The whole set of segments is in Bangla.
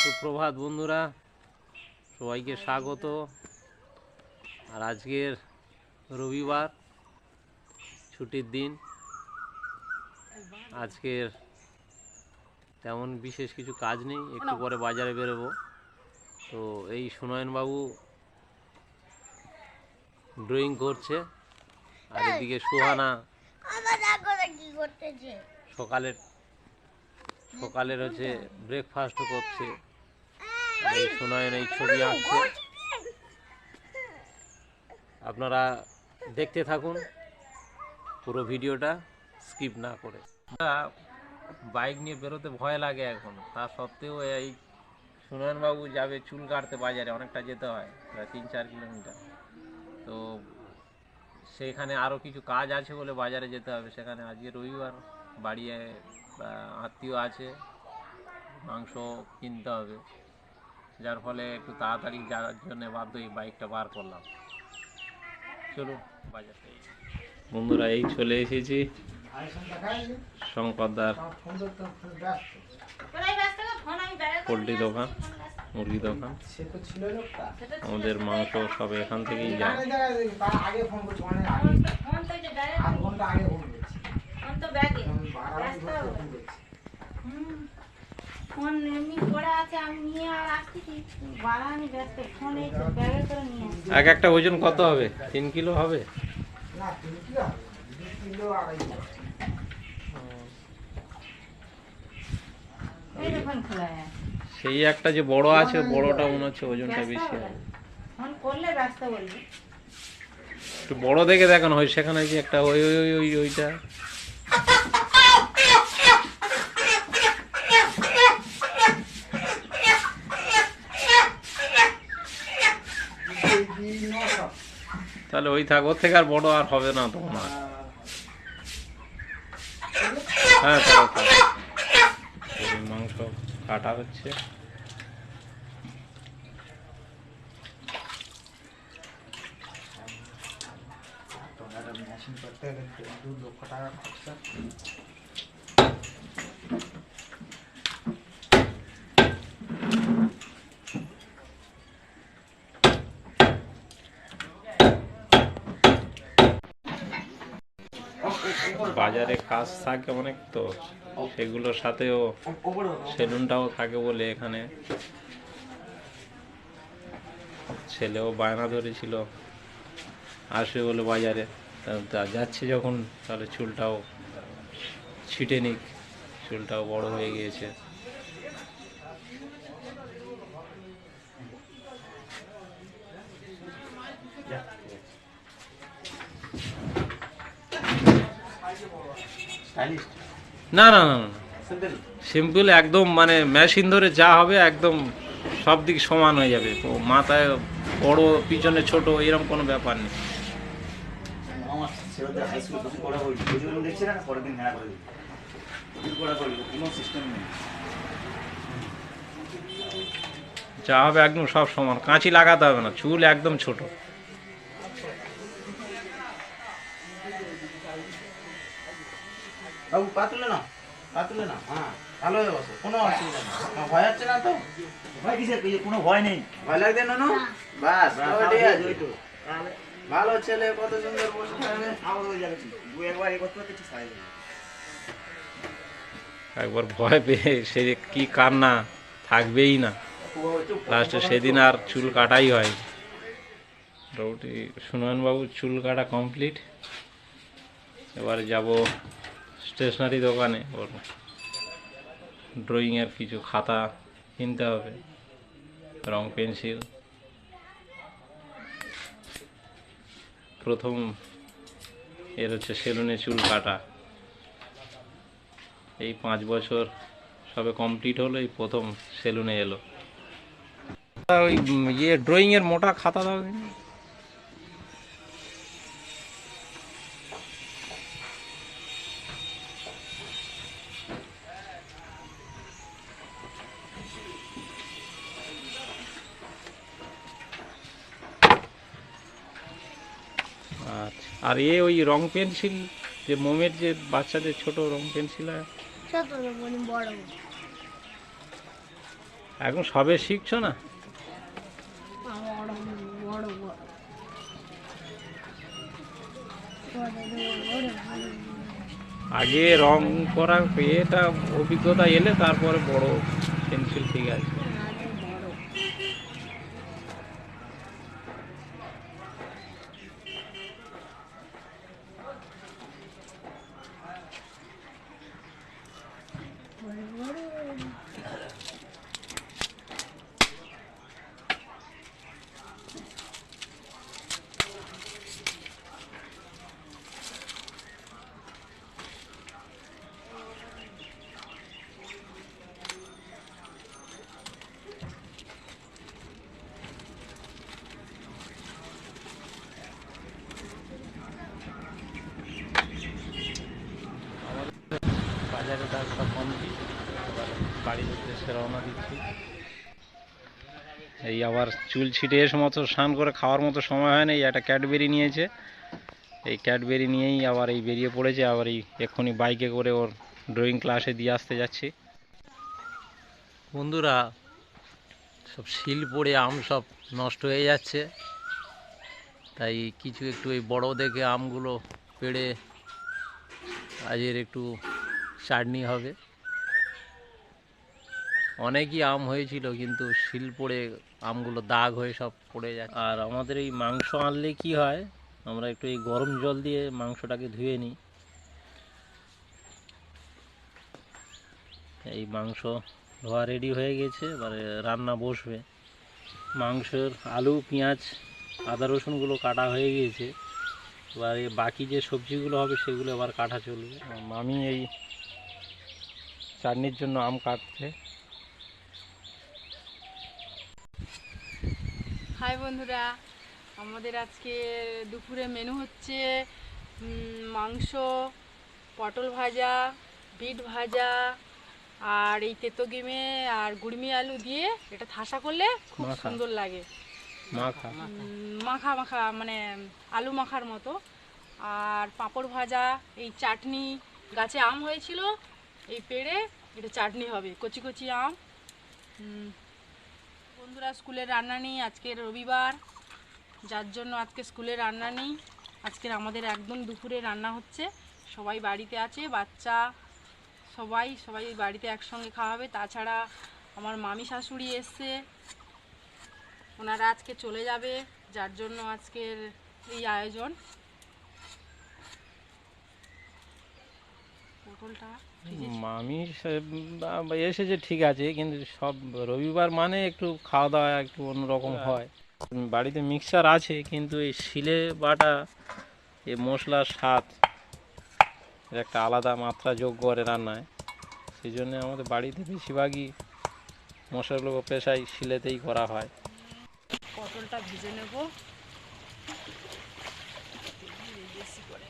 সুপ্রভাত বন্ধুরা, সবাইকে স্বাগত। আর আজকের রবিবার, ছুটির দিন। আজকের তেমন বিশেষ কিছু কাজ নেই, একটু পরে বাজারে বেরোবো। তো এই সুনয়নবাবু ড্রয়িং করছে, আর এদিকে সুহানা সকালের হচ্ছে ব্রেকফাস্ট করছে। এই সুনয়ন এই ছবি আঁকছে। আপনারা দেখতে থাকুন পুরো ভিডিওটা, স্কিপ না করে। বাইক নিয়ে বেরোতে ভয় লাগে এখন, তা সত্ত্বেও এই সুনয়নবাবু যাবে চুল কাটতে বাজারে, অনেকটা যেতে হয়, প্রায় 3-4 কিলোমিটার। তো সেখানে আরও কিছু কাজ আছে বলে বাজারে যেতে হবে। সেখানে আজকে রবিবার, বাড়ি আত্মীয় আছে, মাংস কিনতে হবে, যার ফলে একটু তাড়াতাড়ি যাওয়ার জন্য বাধ্য এই বাইকটা বার করলাম। চলুন বাজার থেকে। বন্ধুরা, এই চলে এসেছি শঙ্করদার পোলট্রি দোকান, মুরগি দোকান। আমাদের মাংস সব এখান থেকেই যায়। এক একটা ওজন কত হবে? 3 কিলো হবে? সেই একটা যে বড় আছে, বড়টা মনে হচ্ছে ওজনটা বেশি হবে। একটু বড় দেখে দেখানো হয়। সেখানে যে একটা ওইটা তাহলে ওই থাক, ওর থেকে আর বড় আর হবে না তখন আর। হ্যাঁ, মাংস কাটা হচ্ছে। বাজারে কাজ থাকে অনেক, তো সেগুলোর সাথেও সেলুনটাও থাকে বলে এখানে ছেলেও বায়না ধরেছিল আসবে বলে বাজারে। তা যাচ্ছে যখন, তাহলে চুলটাও ছিটে নিক, চুলটাও বড় হয়ে গিয়েছে। না না না না, সিম্পল একদম, মানে মেশিন ধরে যা হবে একদম সব দিক সমান হয়ে যাবে। তো মাথায় বড় পিছনে ছোট এরকম কোনো ব্যাপার নেই। যা হবে একদম সব সমান, কাঁচি লাগাতে হবে না, চুল একদম ছোট। পাতুলে না, হ্যাঁ ভালো হয়ে বসো, কোনো অসুবিধা নেই। ভয় হচ্ছে না তো? ভয় কিসের? কোনো ভয় নেই। ভয় লাগবে না? বাস ঠিক আছে। ভালো ছেলে, কত সুন্দর বসে থাকবে। একবার এ করতে ঠিক সাইজ। একবার ভয় পেয়ে সে কি কান্না থাকবেই না, লাস্টে সেদিন আর চুল কাটাই হয়। মোটামুটি সুনয়নবাবুর চুল কাটা কমপ্লিট। এবারে যাব স্টেশনারি দোকানে, ওর ড্রয়িংয়ের কিছু খাতা কিনতে হবে, রং পেন্সিল। প্রথম এর হচ্ছে সেলুনে চুল কাটা। এই 5 বছর সবে কমপ্লিট হলো, এই প্রথম সেলুনে এলো। ওই ড্রয়িংয়ের মোটা খাতা দাও। আচ্ছা, আর ওই রং পেন্সিল, যে মোমের যে বাচ্চাদের ছোট রং পেন্সিল, এখন সবে শিখছো না? আগে রং করার এটা অভিজ্ঞতা এলে তারপরে বড় পেন্সিল ঠিক আছে। বাজারে কাজটা কমপ্লিট, এবার বাড়ির উদ্দেশ্যে রওনা দিচ্ছি। এই আবার চুল ছিটে এসে মতো স্নান করে খাওয়ার মতো সময় হয় না, এই একটা ক্যাডবেরি নিয়েছে, এই ক্যাডবেরি নিয়েই আবার এই বেরিয়ে পড়েছে। আবার এই এক্ষুনি বাইকে করে ওর ড্রয়িং ক্লাসে দিয়ে আসতে যাচ্ছি। বন্ধুরা, সব শিল পড়ে আম সব নষ্ট হয়ে যাচ্ছে, তাই কিছু একটু এই বড় দেখে আমগুলো পেড়ে আজের একটু চাটনি হবে। অনেকই আম হয়েছিল কিন্তু শিল পড়ে আমগুলো দাগ হয়ে সব পড়ে যাচ্ছে। আর আমাদের এই মাংস আনলে কি হয়, আমরা একটু এই গরম জল দিয়ে মাংসটাকে ধুয়ে নিই। এই মাংস ধোয়া রেডি হয়ে গেছে, এবারে রান্না বসবে। মাংসের আলু পেঁয়াজ আদা রসুনগুলো কাটা হয়ে গিয়েছে, এবারে বাকি যে সবজিগুলো হবে সেগুলো আবার কাটা চলবে। আমি এই চাটনির জন্য আম কাটছে। হাই বন্ধুরা, আমাদের আজকে দুপুরে মেনু হচ্ছে মাংস, পটল ভাজা, বিট ভাজা, আর এই তেতোগিমে আর গুড়মি আলু দিয়ে এটা ঠাসা করলে খুব সুন্দর লাগে, মাখা মাখা মানে আলু মাখার মতো। আর পাঁপড় ভাজা, এই চাটনি, গাছে আম হয়েছিল এই পেড়ে, এটা চাটনি হবে, কচি কচি আম। বন্ধুরা, স্কুলের রান্না নেই, আজকে রবিবার, যার জন্য আজকে স্কুলে রান্না নেই। আজকের আমাদের একদম দুপুরে রান্না হচ্ছে, সবাই বাড়িতে আছে, বাচ্চা সবাই সবাই বাড়িতে একসঙ্গে খাওয়া হবে। তাছাড়া আমার মামি শাশুড়ি এসছে, ওনারা আজকে চলে যাবে, যার জন্য আজকের এই আয়োজন। পটলটা মামি এসেছে ঠিক আছে, কিন্তু সব রবিবার মানে একটু খাওয়া দাওয়া একটু অন্যরকম হয়। বাড়িতে মিক্সচার আছে, কিন্তু এই শিলে বাটা এই মশলার স্বাদ একটা আলাদা মাত্রা যোগ করে রান্নায়, সেই জন্য আমাদের বাড়িতে বেশিরভাগই মশলাগুলো পেশাই শিলেতেই করা হয়। পটলটা ভেজে নেব বেশি করে।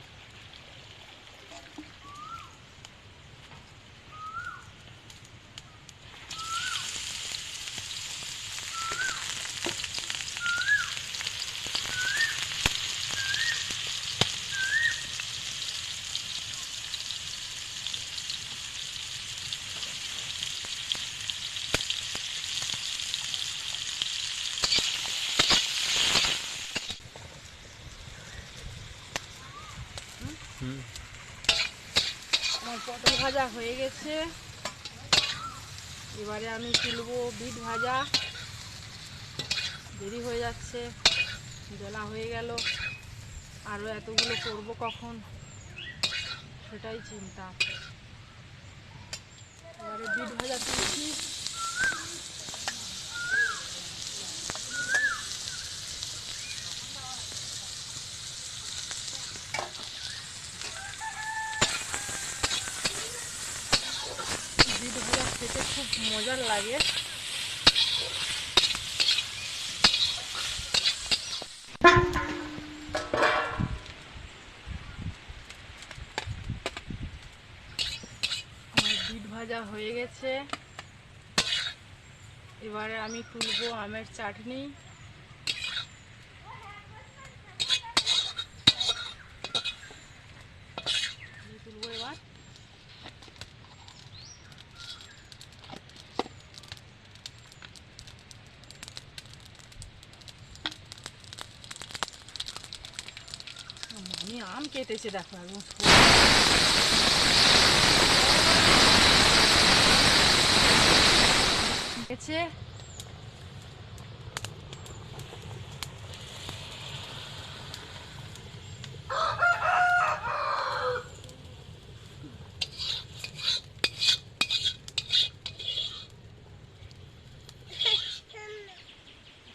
আমার পটল ভাজা হয়ে গেছে, এবারে আমি তুলবো বিট ভাজা। দেরি হয়ে যাচ্ছে, বেলা হয়ে গেল, আরও এতগুলো করবো কখন, সেটাই চিন্তা। এবারে বিট ভাজা তুলছি। বিট ভাজা খেতে খুব মজার লাগে। আমার বিট ভাজা হয়ে গেছে, এবারে আমি তুলবো আমের চাটনি। তুলবো এবার। আম কেটেছে দেখো একদম কেটেছে।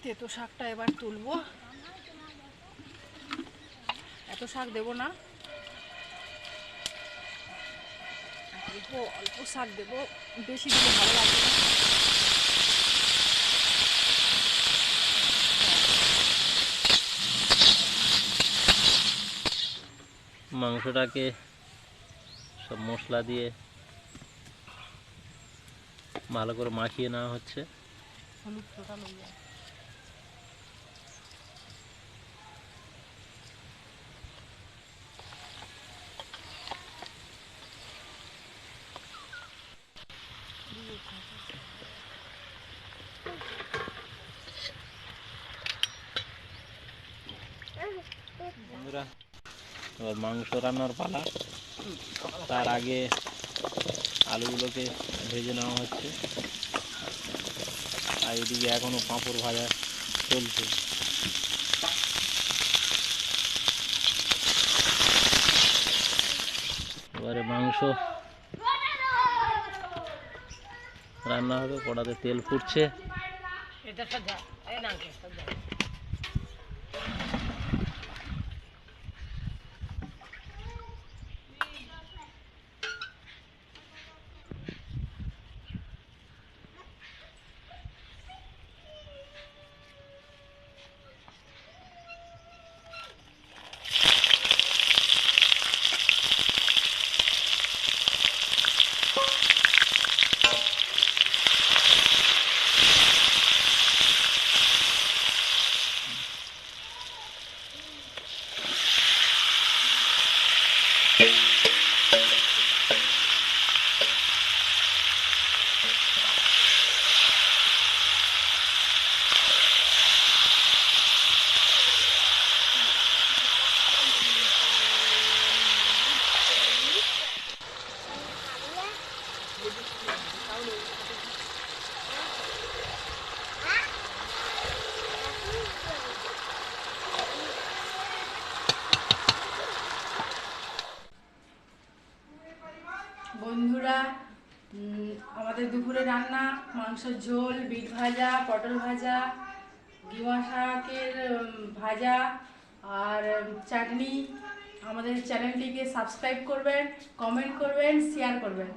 তেতো শাকটা এবার তুলবো, এত শাক দেবো না, অল্প অল্প শাক দেবো, বেশি দিলে ভালো লাগবে না। মাংসটাকে সব মশলা দিয়ে ভালো করে মাখিয়ে নেওয়া হচ্ছে। হলুদ টোটাল হয়ে যায়। বন্ধুরা, এবার মাংস রান্নার পালা। তার আগে আলুগুলোকে ভেজে নেওয়া হচ্ছে, আর এদিকে এখনো পাঁপড় ভাজা চলছে। এবারে মাংস রান্না হবে, কড়াতে তেল ফুটছে। বন্ধুরা, আমাদের দুপুরে রান্না মাংসের ঝোল, বিট ভাজা, পটল ভাজা, গিমা শাকের ভাজা আর চাটনি। আমাদের চ্যানেলটিকে সাবস্ক্রাইব করবেন, কমেন্ট করবেন, শেয়ার করবেন।